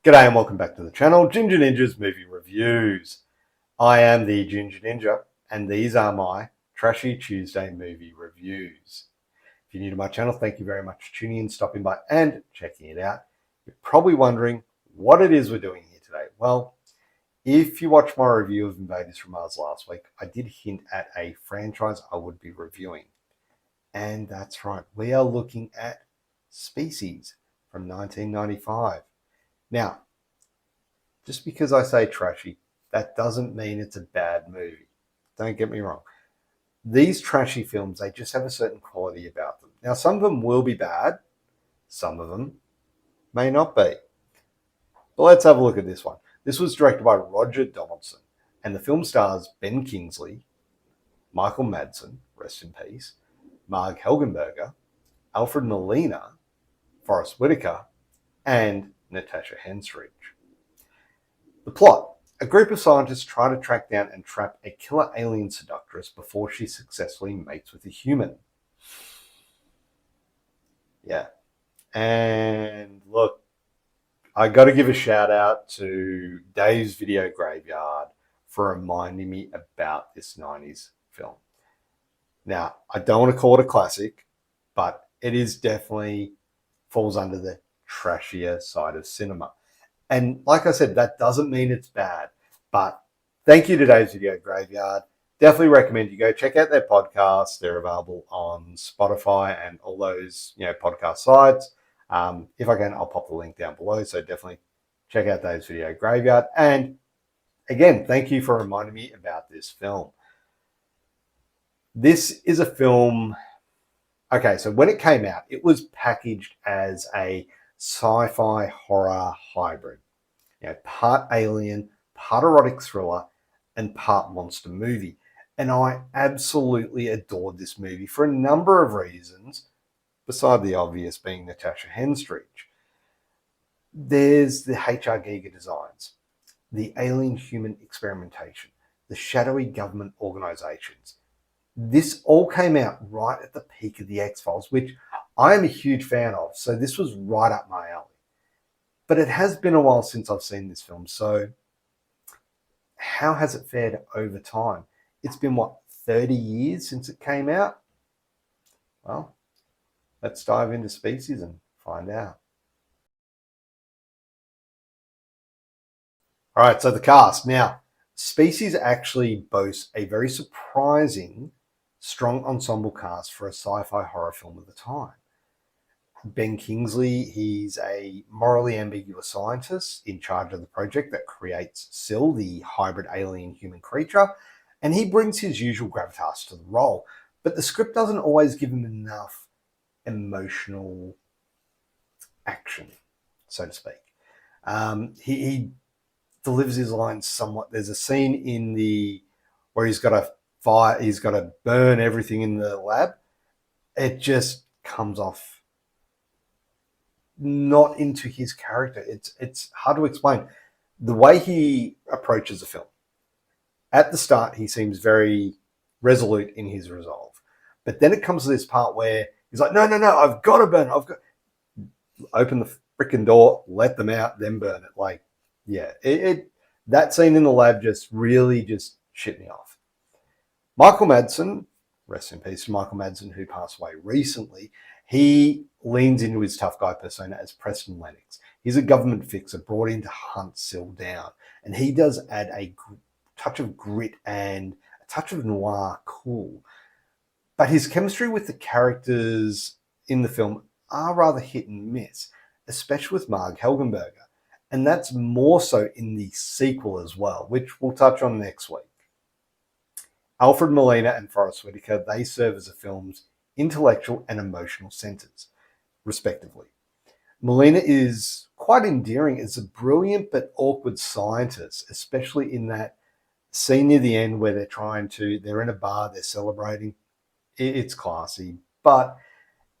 G'day and welcome back to the channel, Ginja Ninja's Movie Reviews. I am the Ginja Ninja and these are my Trashy Tuesday movie reviews. If you're new to my channel, thank you very much for tuning in, stopping by and checking it out. You're probably wondering what it is we're doing here today. Well, if you watched my review of Invaders from Mars last week, I did hint at a franchise I would be reviewing. And that's right, we are looking at Species from 1995. Now, just because I say trashy, that doesn't mean it's a bad movie. Don't get me wrong. These trashy films, they just have a certain quality about them. Now, some of them will be bad. Some of them may not be. But let's have a look at this one. This was directed by Roger Donaldson, and the film stars Ben Kingsley, Michael Madsen, rest in peace, Marg Helgenberger, Alfred Molina, Forrest Whitaker, and Natashahenstridge. The plot. A group of scientists try to track down and trap a killer alien seductress before she successfully mates with a human. Yeah. And look, I got to give a shout out to Dave's Video Graveyard for reminding me about this 90s film. Now, I don't want to call it a classic, but it is definitely falls under the trashier side of cinema. And like I said, that doesn't mean it's bad. But thank you to Dave's Video Graveyard. Definitely recommend you go check out their podcasts. They're available on Spotify and all those podcast sites. If I can, I'll pop the link down below. So definitely check out Dave's Video Graveyard. And again, thank you for reminding me about this film. This is a film. Okay, so when it came out, it was packaged as a sci-fi horror hybrid. Part alien, part erotic thriller, and part monster movie. And I absolutely adored this movie for a number of reasons, beside the obvious being Natashahenstridge. There's the HR Giga designs, the alien-human experimentation, the shadowy government organizations. This all came out right at the peak of the X-Files, which I am a huge fan of, so this was right up my alley. But it has been a while since I've seen this film, so how has it fared over time? It's been, 30 years since it came out? Well, let's dive into Species and find out. All right, so the cast. Now, Species actually boasts a very surprising, strong ensemble cast for a sci-fi horror film of the time. Ben Kingsley, he's a morally ambiguous scientist in charge of the project that creates Sil, the hybrid alien-human creature, and he brings his usual gravitas to the role. But the script doesn't always give him enough emotional action, so to speak. He delivers his lines somewhat. There's a scene where he's got to burn everything in the lab. It just comes off not into his character. It's hard to explain. The way he approaches the film. At the start, he seems very resolute in his resolve. But then it comes to this part where he's like, no, I've got to burn it. I've got open the freaking door, let them out, then burn it. Like, yeah, that scene in the lab just really just shit me off. Michael Madsen, rest in peace, Michael Madsen, who passed away recently, he leans into his tough guy persona as Preston Lennox. He's a government fixer brought in to hunt Sil down. And he does add a touch of grit and a touch of noir cool. But his chemistry with the characters in the film are rather hit and miss, especially with Marg Helgenberger. And that's more so in the sequel as well, which we'll touch on next week. Alfred Molina and Forrest Whitaker, they serve as the film's intellectual and emotional centers, respectively. Molina is quite endearing as a brilliant but awkward scientist, especially in that scene near the end where they're in a bar, they're celebrating. It's classy, but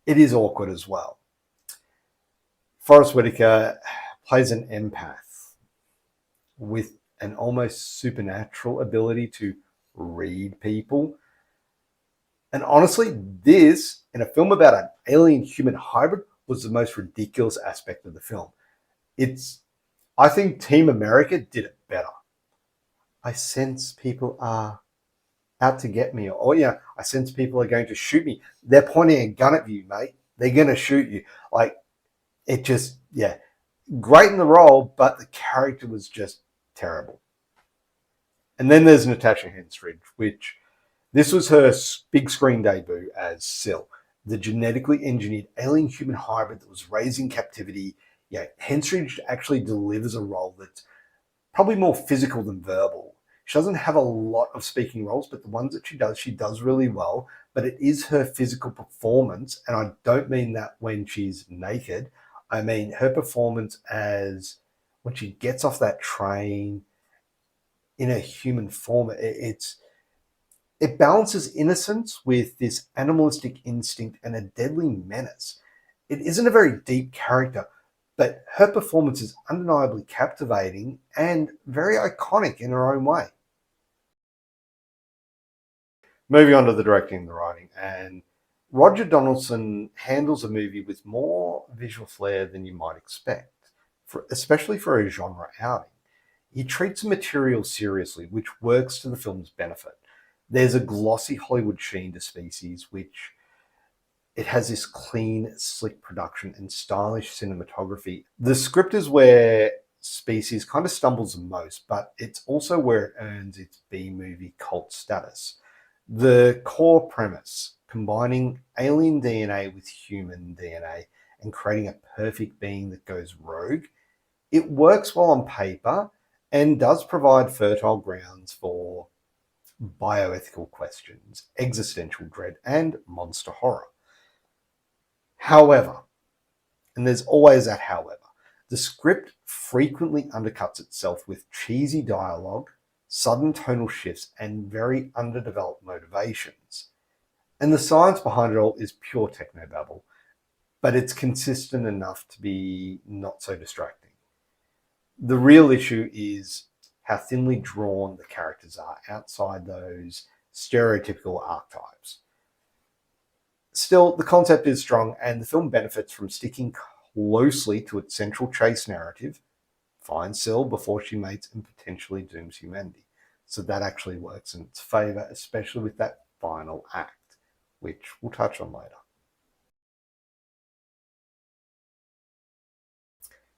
it is awkward as well. Forrest Whitaker plays an empath with an almost supernatural ability to read people. And honestly, this, in a film about an alien-human hybrid, was the most ridiculous aspect of the film. It's I think Team America did it better. I sense people are out to get me. Or yeah, I sense people are going to shoot me. They're pointing a gun at you, mate. They're going to shoot you. Like, it just, yeah. Great in the role, but the character was just terrible. And then there's Natashahenstridge, which this was her big screen debut as Syl, the genetically engineered alien human hybrid that was raised in captivity. Yeah, Henstridge actually delivers a role that's probably more physical than verbal. She doesn't have a lot of speaking roles, but the ones that she does really well. But it is her physical performance, and I don't mean that when she's naked. I mean her performance as when she gets off that train in a human form. It balances innocence with this animalistic instinct and a deadly menace. It isn't a very deep character, but her performance is undeniably captivating and very iconic in her own way. Moving on to the directing and the writing, and Roger Donaldson handles a movie with more visual flair than you might expect, especially for a genre outing. He treats the material seriously, which works to the film's benefit. There's a glossy Hollywood sheen to Species, which it has this clean, slick production and stylish cinematography. The script is where Species kind of stumbles the most, but it's also where it earns its B-movie cult status. The core premise, combining alien DNA with human DNA and creating a perfect being that goes rogue, it works well on paper and does provide fertile grounds for bioethical questions, existential dread, and monster horror. However, and there's always that however, the script frequently undercuts itself with cheesy dialogue, sudden tonal shifts, and very underdeveloped motivations. And the science behind it all is pure technobabble, but it's consistent enough to be not so distracting. The real issue is how thinly drawn the characters are outside those stereotypical archetypes. Still, the concept is strong, and the film benefits from sticking closely to its central chase narrative, find Syl before she mates and potentially dooms humanity. So that actually works in its favor, especially with that final act, which we'll touch on later.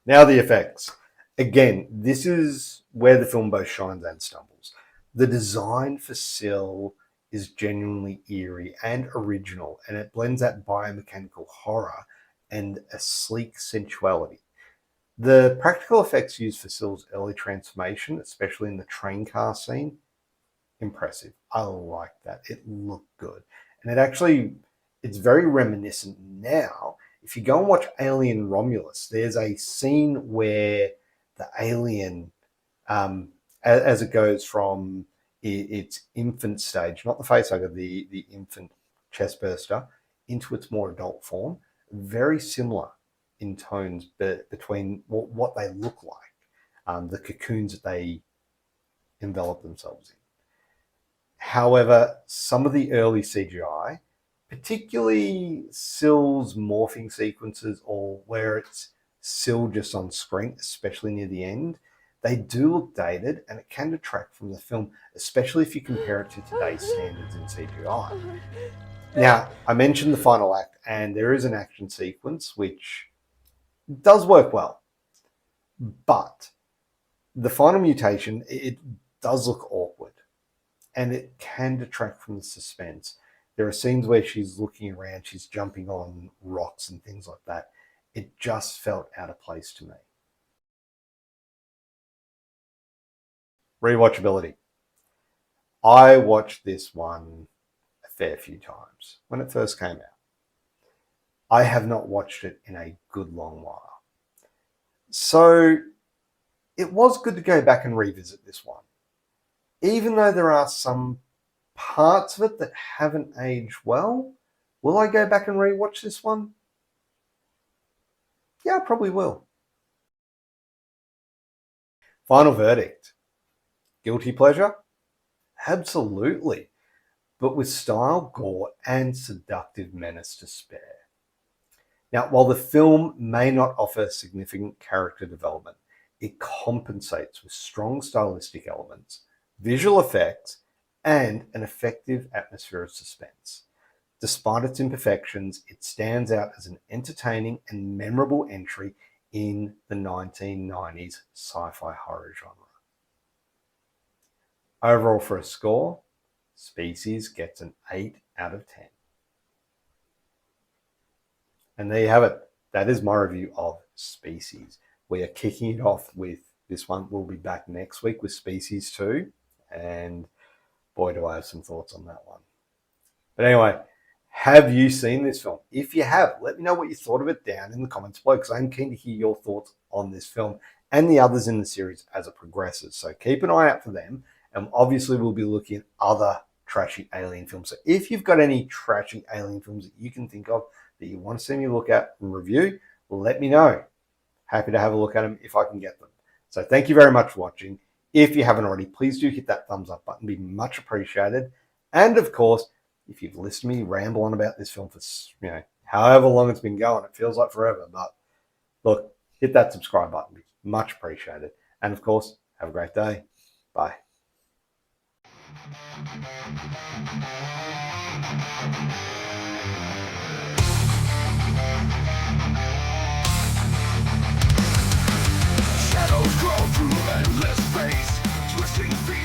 Now the effects. Again, this is where the film both shines and stumbles. The design for Syl is genuinely eerie and original, and it blends that biomechanical horror and a sleek sensuality. The practical effects used for Syl's early transformation, especially in the train car scene, impressive. I like that. It looked good. And it's very reminiscent now. If you go and watch Alien Romulus, there's a scene where the alien, as it goes from its infant stage, not the facehugger, the infant chestburster, into its more adult form, very similar in tones between what they look like, the cocoons that they envelop themselves in. However, some of the early CGI, particularly Syl's morphing sequences or where it's Syl just on screen, especially near the end, they do look dated and it can detract from the film, especially if you compare it to today's standards in CGI. Now, I mentioned the final act, and there is an action sequence which does work well, but the final mutation, it does look awkward and it can detract from the suspense. There are scenes where she's looking around, she's jumping on rocks and things like that. It just felt out of place to me. Rewatchability. I watched this one a fair few times when it first came out. I have not watched it in a good long while. So it was good to go back and revisit this one. Even though there are some parts of it that haven't aged well, will I go back and rewatch this one? Yeah, I probably will. Final verdict. Guilty pleasure? Absolutely. But with style, gore, and seductive menace to spare. Now, while the film may not offer significant character development, it compensates with strong stylistic elements, visual effects, and an effective atmosphere of suspense. Despite its imperfections, it stands out as an entertaining and memorable entry in the 1990s sci-fi horror genre. Overall, for a score, Species gets an 8 out of 10. And there you have it. That is my review of Species. We are kicking it off with this one. We'll be back next week with Species 2. And boy, do I have some thoughts on that one. But anyway, have you seen this film? If you have, let me know what you thought of it down in the comments below, because I'm keen to hear your thoughts on this film and the others in the series as it progresses. So keep an eye out for them. And obviously, we'll be looking at other trashy alien films. So if you've got any trashy alien films that you can think of that you want to see me look at and review, let me know. Happy to have a look at them if I can get them. So thank you very much for watching. If you haven't already, please do hit that thumbs up button. It'd be much appreciated. And of course, if you've listened to me ramble on about this film for, however long it's been going, it feels like forever. But look, hit that subscribe button. It'd be much appreciated. And of course, have a great day. Bye. Shadows crawl through endless space, twisting fear.